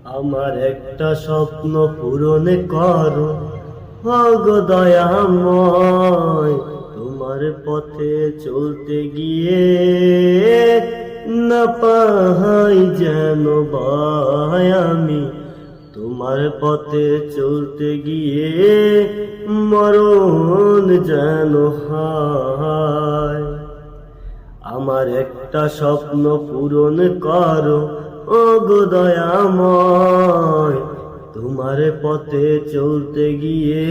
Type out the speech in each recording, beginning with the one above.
আমার একটা স্বপ্ন পূরণ করো গো দয়াময়, তোমার পথে চলতে গিয়ে না পাই যেন ভয় আমি, তোমার পথে চলতে গিয়ে মরণ যেন হয়। আমার একটা স্বপ্ন পূরণ করো গো দয়াময়, তোমার পথে চলতে গিয়ে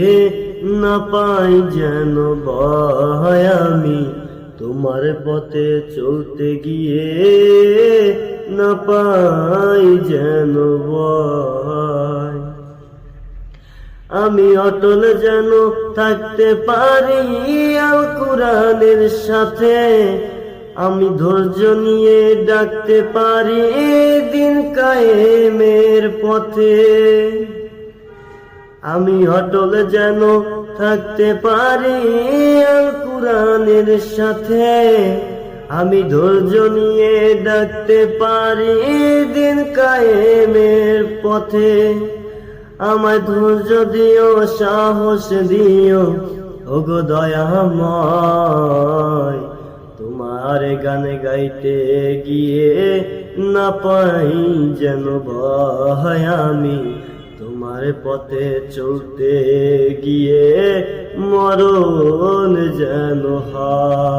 না পাই যেন ভয় আমি, তোমার পথে চলতে গিয়ে না পাই যেন ভয়। আমি অটল যেন থাকতে পারি আল কুরআনের সাথে, আমি ধৈর্য নিয়ে ডাকতে পারি দিন কায়েমের পথে। আমি অটল যেন থাকতে পারি আল কুরআনের সাথে, আমি ধৈর্য নিয়ে ডাকতে পারি দিন কায়েমের পথে। আমায় ধৈর্য দিও, সাহস দিও ওগো দয়াময়, তোমার গান গাইতে গিয়ে না পাই যেন ভয় আমি, তোমার পথে চলতে গিয়ে মরণ যেন হয়।